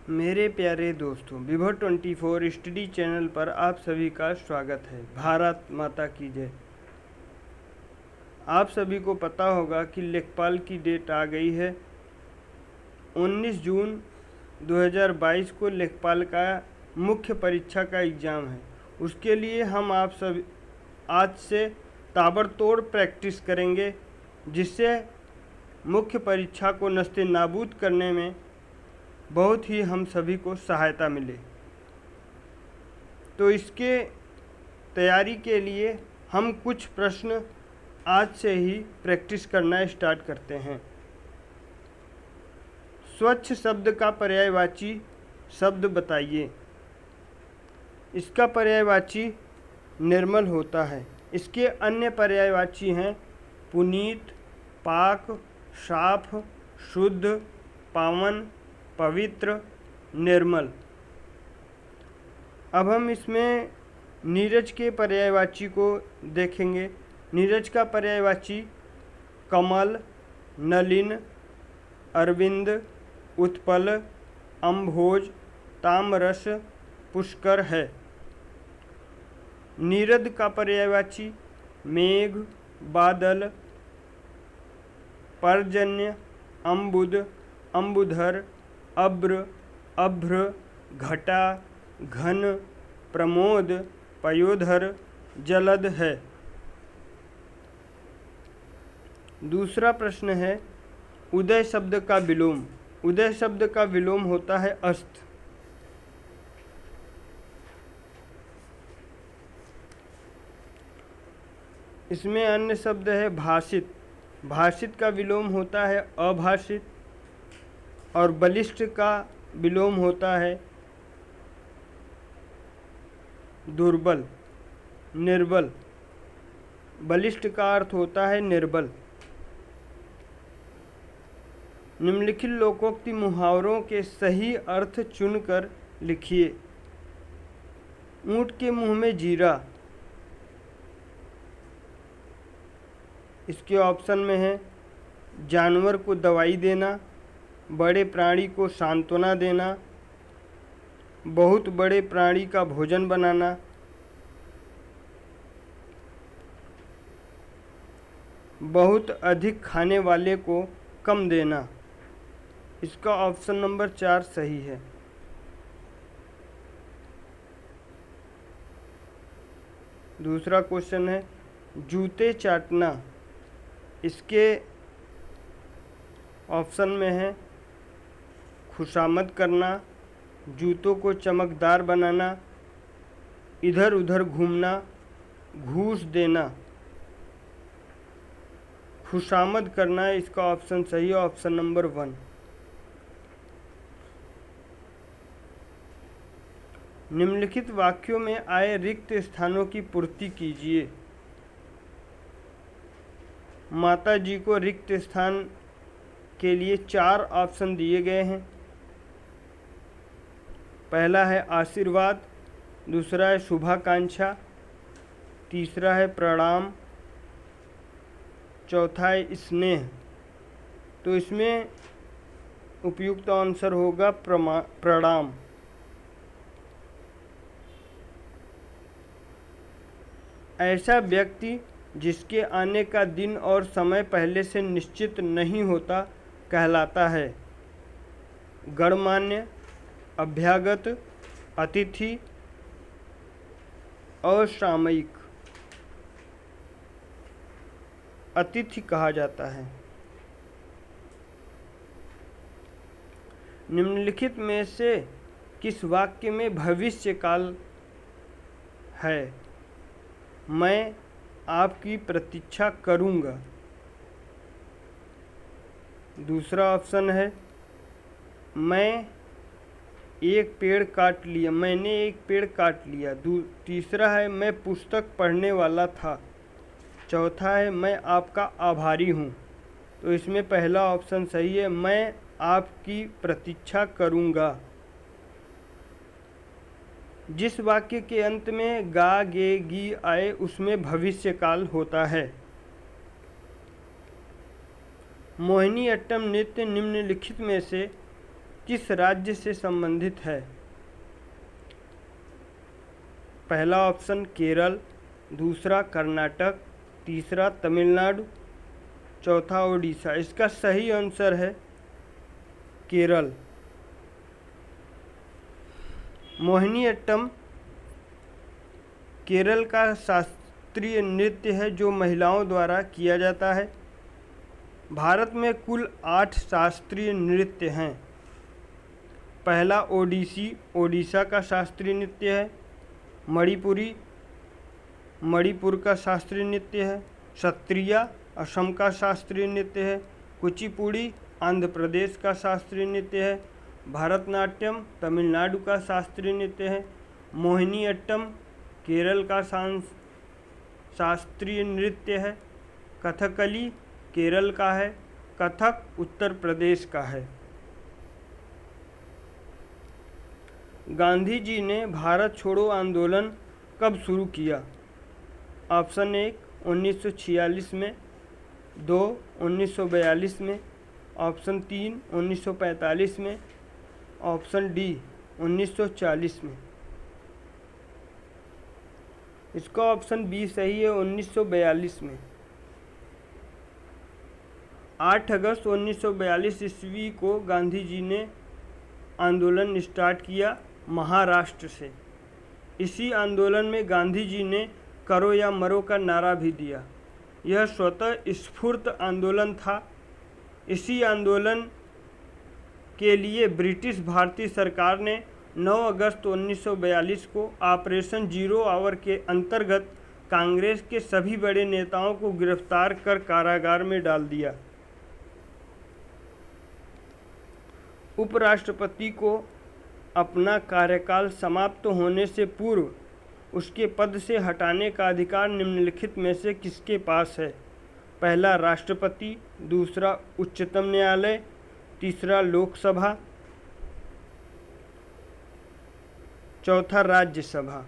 मेरे प्यारे दोस्तों, विभो 24 स्टडी चैनल पर आप सभी का स्वागत है। भारत माता की जय। आप सभी को पता होगा कि लेखपाल की डेट आ गई है। 19 जून 2022 को लेखपाल का मुख्य परीक्षा का एग्ज़ाम है। उसके लिए हम आप सब आज से ताबड़तोड़ प्रैक्टिस करेंगे, जिससे मुख्य परीक्षा को नस्ते नाबूद करने में बहुत ही हम सभी को सहायता मिले। तो इसके तैयारी के लिए हम कुछ प्रश्न आज से ही प्रैक्टिस करना स्टार्ट करते हैं। स्वच्छ शब्द का पर्यायवाची शब्द बताइए। इसका पर्यायवाची निर्मल होता है। इसके अन्य पर्यायवाची हैं पुनीत, पाक, साफ, शुद्ध, पावन, पवित्र, निर्मल। अब हम इसमें नीरज के पर्यायवाची को देखेंगे। नीरज का पर्यायवाची कमल, नलिन, अरविंद, उत्पल, अम्भोज, तामरस, पुष्कर है। नीरद का पर्यायवाची मेघ, बादल, पर्जन्य, अम्बुद, अम्बुधर, अब्र, अभ्र, घटा, घन, प्रमोद, पयोधर, जलद है। दूसरा प्रश्न है उदय शब्द का विलोम। उदय शब्द का विलोम होता है अस्त। इसमें अन्य शब्द है भाषित। भाषित का विलोम होता है अभाषित। और बलिष्ठ का विलोम होता है दुर्बल, निर्बल। बलिष्ठ का अर्थ होता है निर्बल। निम्नलिखित लोकोक्ति मुहावरों के सही अर्थ चुनकर लिखिए। ऊंट के मुंह में जीरा। इसके ऑप्शन में है जानवर को दवाई देना, बड़े प्राणी को सांत्वना देना, बहुत बड़े प्राणी का भोजन बनाना, बहुत अधिक खाने वाले को कम देना। इसका ऑप्शन नंबर 4 सही है। दूसरा क्वेश्चन है जूते चाटना। इसके ऑप्शन में है खुशामद करना, जूतों को चमकदार बनाना, इधर उधर घूमना, घूस देना। खुशामद करना है, इसका ऑप्शन सही है, ऑप्शन नंबर 1। निम्नलिखित वाक्यों में आए रिक्त स्थानों की पूर्ति कीजिए। माता जी को रिक्त स्थान के लिए 4 ऑप्शन दिए गए हैं। पहला है आशीर्वाद, दूसरा है शुभाकांक्षा, तीसरा है प्रणाम, चौथा है स्नेह। तो इसमें उपयुक्त आंसर होगा प्रणाम। ऐसा व्यक्ति जिसके आने का दिन और समय पहले से निश्चित नहीं होता कहलाता है गणमान्य, अभ्यागत, अतिथि, असामयिक। अतिथि कहा जाता है। निम्नलिखित में से किस वाक्य में भविष्य काल है? मैं आपकी प्रतीक्षा करूंगा। दूसरा ऑप्शन है मैंने एक पेड़ काट लिया। तीसरा है मैं पुस्तक पढ़ने वाला था। चौथा है मैं आपका आभारी हूँ। तो इसमें पहला ऑप्शन सही है, मैं आपकी प्रतीक्षा करूँगा। जिस वाक्य के अंत में गा, गे, गी आए उसमें भविष्यकाल होता है। मोहिनी अट्टम नृत्य निम्नलिखित में से किस राज्य से संबंधित है? पहला ऑप्शन केरल, दूसरा कर्नाटक, तीसरा तमिलनाडु, चौथा ओडिशा। इसका सही आंसर है केरल। मोहिनीअट्टम केरल का शास्त्रीय नृत्य है जो महिलाओं द्वारा किया जाता है। भारत में कुल 8 शास्त्रीय नृत्य हैं। पहला ओडिसी ओडिशा का शास्त्रीय नृत्य है। मणिपुरी मणिपुर का शास्त्रीय नृत्य है। सत्रिया असम का शास्त्रीय नृत्य है। कुचिपुड़ी आंध्र प्रदेश का शास्त्रीय नृत्य है। भरतनाट्यम तमिलनाडु का शास्त्रीय नृत्य है। मोहिनीअट्टम केरल का शास्त्रीय नृत्य है। कथकली केरल का है। कथक उत्तर प्रदेश का है। गांधी जी ने भारत छोड़ो आंदोलन कब शुरू किया? ऑप्शन 1 1946 में, 2 1942 में, ऑप्शन 3 1945 में, ऑप्शन डी 1940 में। इसका ऑप्शन बी सही है, 1942 में। 8 अगस्त 1942 ईस्वी को गांधी जी ने आंदोलन स्टार्ट किया महाराष्ट्र से। इसी आंदोलन में गांधी जी ने करो या मरो का नारा भी दिया। यह स्वतः स्फूर्त आंदोलन था। इसी आंदोलन के लिए ब्रिटिश भारतीय सरकार ने 9 अगस्त 1942 को ऑपरेशन जीरो आवर के अंतर्गत कांग्रेस के सभी बड़े नेताओं को गिरफ्तार कर कारागार में डाल दिया। उपराष्ट्रपति को अपना कार्यकाल समाप्त होने से पूर्व उसके पद से हटाने का अधिकार निम्नलिखित में से किसके पास है? पहला राष्ट्रपति, दूसरा उच्चतम न्यायालय, तीसरा लोकसभा, चौथा राज्यसभा।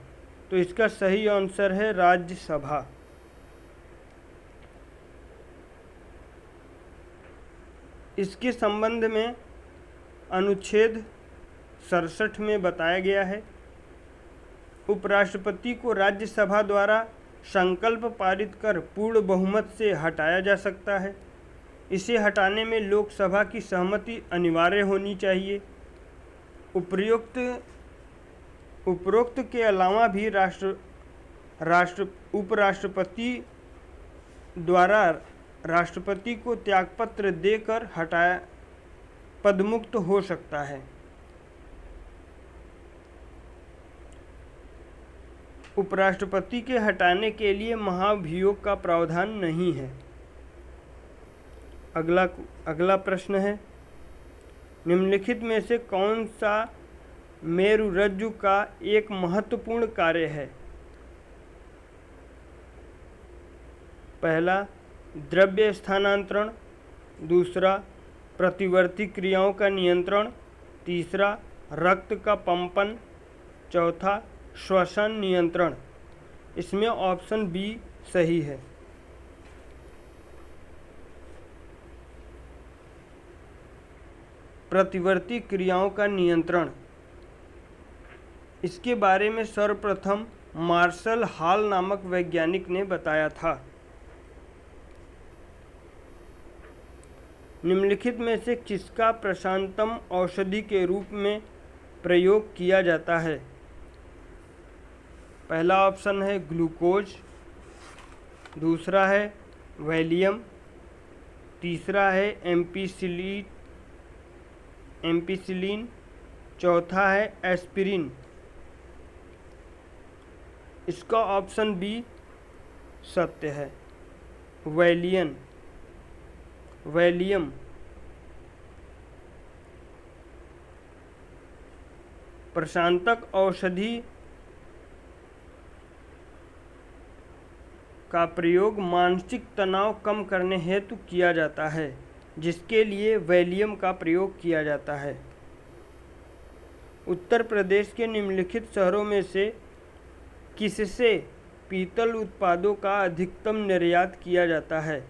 तो इसका सही आंसर है राज्यसभा। इसके संबंध में अनुच्छेद 67 में बताया गया है, उपराष्ट्रपति को राज्यसभा द्वारा संकल्प पारित कर पूर्ण बहुमत से हटाया जा सकता है। इसे हटाने में लोकसभा की सहमति अनिवार्य होनी चाहिए। उपरोक्त के अलावा भी उपराष्ट्रपति द्वारा राष्ट्रपति को त्यागपत्र देकर हटाया पदमुक्त हो सकता है। उपराष्ट्रपति के हटाने के लिए महाभियोग का प्रावधान नहीं है। अगला प्रश्न है, निम्नलिखित में से कौन सा मेरुरज्जु का एक महत्वपूर्ण कार्य है? पहला द्रव्य स्थानांतरण, दूसरा प्रतिवर्ती क्रियाओं का नियंत्रण, तीसरा रक्त का पंपन, चौथा श्वसन नियंत्रण। इसमें ऑप्शन बी सही है। प्रतिवर्ती क्रियाओं का नियंत्रण, इसके बारे में सर्वप्रथम मार्शल हॉल नामक वैज्ञानिक ने बताया था। निम्नलिखित में से किसका प्रशांतम औषधि के रूप में प्रयोग किया जाता है? पहला ऑप्शन है ग्लूकोज, दूसरा है वैलियम, तीसरा है एम्पिसिलिन, चौथा है एस्पिरिन। इसका ऑप्शन बी सत्य है, वैलियम। प्रशांतक औषधि का प्रयोग मानसिक तनाव कम करने हेतु किया जाता है, जिसके लिए वैलियम का प्रयोग किया जाता है। उत्तर प्रदेश के निम्नलिखित शहरों में से किससे पीतल उत्पादों का अधिकतम निर्यात किया जाता है?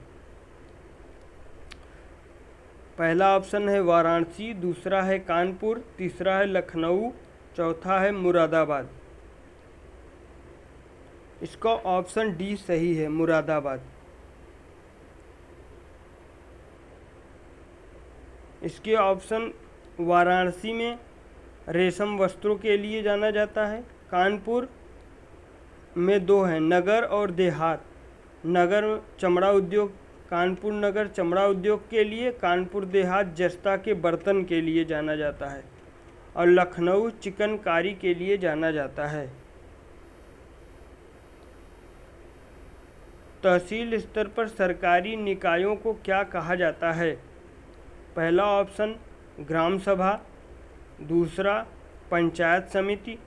पहला ऑप्शन है वाराणसी, दूसरा है कानपुर, तीसरा है लखनऊ, चौथा है मुरादाबाद। इसका ऑप्शन डी सही है, मुरादाबाद। इसके ऑप्शन वाराणसी में रेशम वस्त्रों के लिए जाना जाता है। कानपुर में दो हैं, नगर और देहात। नगर चमड़ा उद्योग, कानपुर नगर चमड़ा उद्योग के लिए, कानपुर देहात जस्ता के बर्तन के लिए जाना जाता है, और लखनऊ चिकनकारी के लिए जाना जाता है। तहसील स्तर पर सरकारी निकायों को क्या कहा जाता है? पहला ऑप्शन ग्राम सभा, दूसरा पंचायत समिति,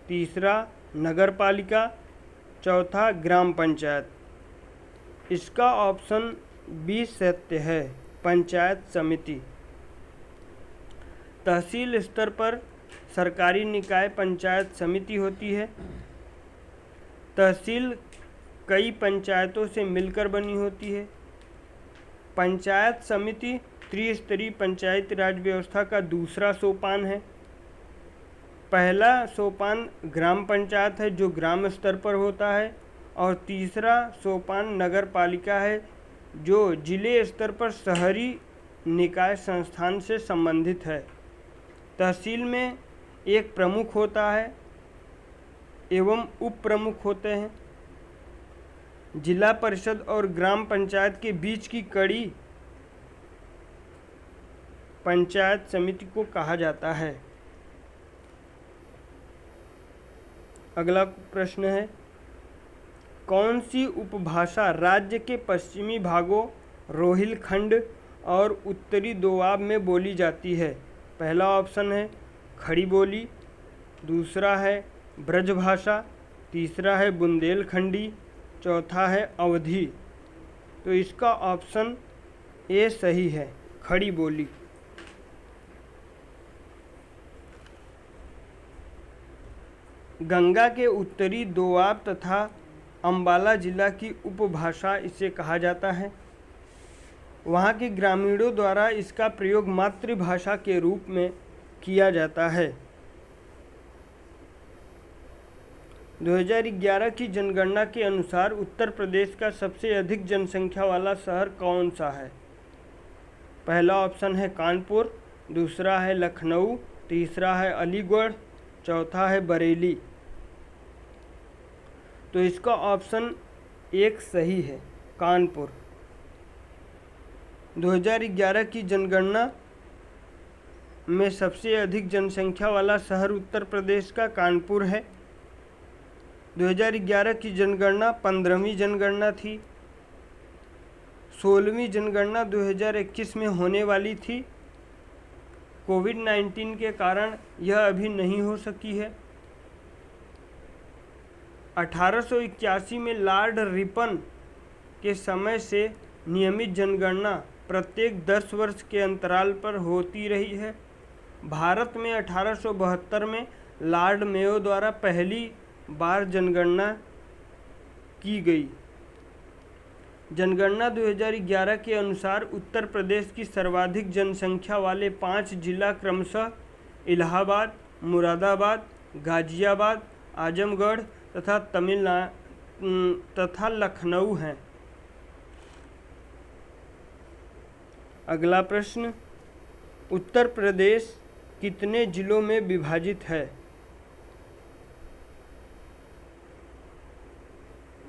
तीसरा नगर पालिका, चौथा ग्राम पंचायत। इसका ऑप्शन बी सत्य है, पंचायत समिति। तहसील स्तर पर सरकारी निकाय पंचायत समिति होती है। तहसील कई पंचायतों से मिलकर बनी होती है। पंचायत समिति त्रिस्तरीय पंचायती राज व्यवस्था का दूसरा सोपान है। पहला सोपान ग्राम पंचायत है जो ग्राम स्तर पर होता है, और तीसरा सोपान नगर पालिका है जो जिले स्तर पर शहरी निकाय संस्थान से संबंधित है। तहसील में एक प्रमुख होता है एवं उप प्रमुख होते हैं। जिला परिषद और ग्राम पंचायत के बीच की कड़ी पंचायत समिति को कहा जाता है। अगला प्रश्न है, कौन सी उपभाषा राज्य के पश्चिमी भागों रोहिलखंड और उत्तरी दोआब में बोली जाती है? पहला ऑप्शन है खड़ी बोली, दूसरा है ब्रजभाषा, तीसरा है बुंदेलखंडी, चौथा है अवधी। तो इसका ऑप्शन ए सही है, खड़ी बोली। गंगा के उत्तरी दोआब तथा अंबाला जिला की उपभाषा इसे कहा जाता है। वहाँ के ग्रामीणों द्वारा इसका प्रयोग मातृभाषा के रूप में किया जाता है। 2011 की जनगणना के अनुसार उत्तर प्रदेश का सबसे अधिक जनसंख्या वाला शहर कौन सा है? पहला ऑप्शन है कानपुर, दूसरा है लखनऊ, तीसरा है अलीगढ़, चौथा है बरेली। तो इसका ऑप्शन एक सही है, कानपुर। 2011 की जनगणना में सबसे अधिक जनसंख्या वाला शहर उत्तर प्रदेश का कानपुर है। 2011 की जनगणना 15वीं जनगणना थी। 16वीं जनगणना 2021 में होने वाली थी। कोविड-19 के कारण यह अभी नहीं हो सकी है। 1881 में लॉर्ड रिपन के समय से नियमित जनगणना प्रत्येक 10 वर्ष के अंतराल पर होती रही है। भारत में 1872 में लॉर्ड मेयो द्वारा पहली बार जनगणना की गई। जनगणना 2011 के अनुसार उत्तर प्रदेश की सर्वाधिक जनसंख्या वाले 5 जिला क्रमशः इलाहाबाद, मुरादाबाद, गाजियाबाद, आजमगढ़ तथा लखनऊ हैं। अगला प्रश्न, उत्तर प्रदेश कितने जिलों में विभाजित है?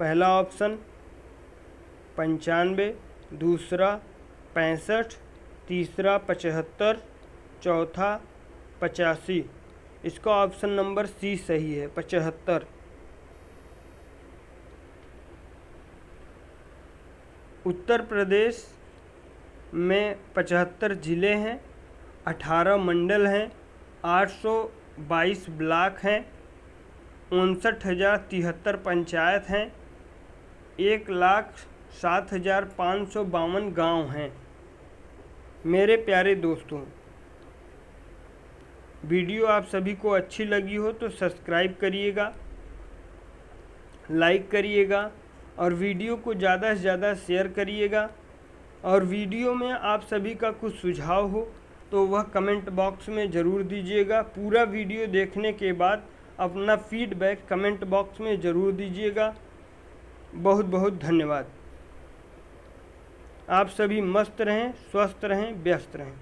पहला ऑप्शन 95, दूसरा 65, तीसरा 75, चौथा 85। इसका ऑप्शन नंबर सी सही है, 75। उत्तर प्रदेश में 75 ज़िले हैं, 18 मंडल हैं, 822 ब्लॉक हैं, 59,073 पंचायत हैं, 1,07,552 गांव हैं। मेरे प्यारे दोस्तों, वीडियो आप सभी को अच्छी लगी हो तो सब्सक्राइब करिएगा, लाइक करिएगा और वीडियो को ज़्यादा से ज़्यादा शेयर करिएगा और वीडियो में आप सभी का कुछ सुझाव हो तो वह कमेंट बॉक्स में ज़रूर दीजिएगा। पूरा वीडियो देखने के बाद अपना फीडबैक कमेंट बॉक्स में ज़रूर दीजिएगा। बहुत बहुत धन्यवाद। आप सभी मस्त रहें, स्वस्थ रहें, व्यस्त रहें।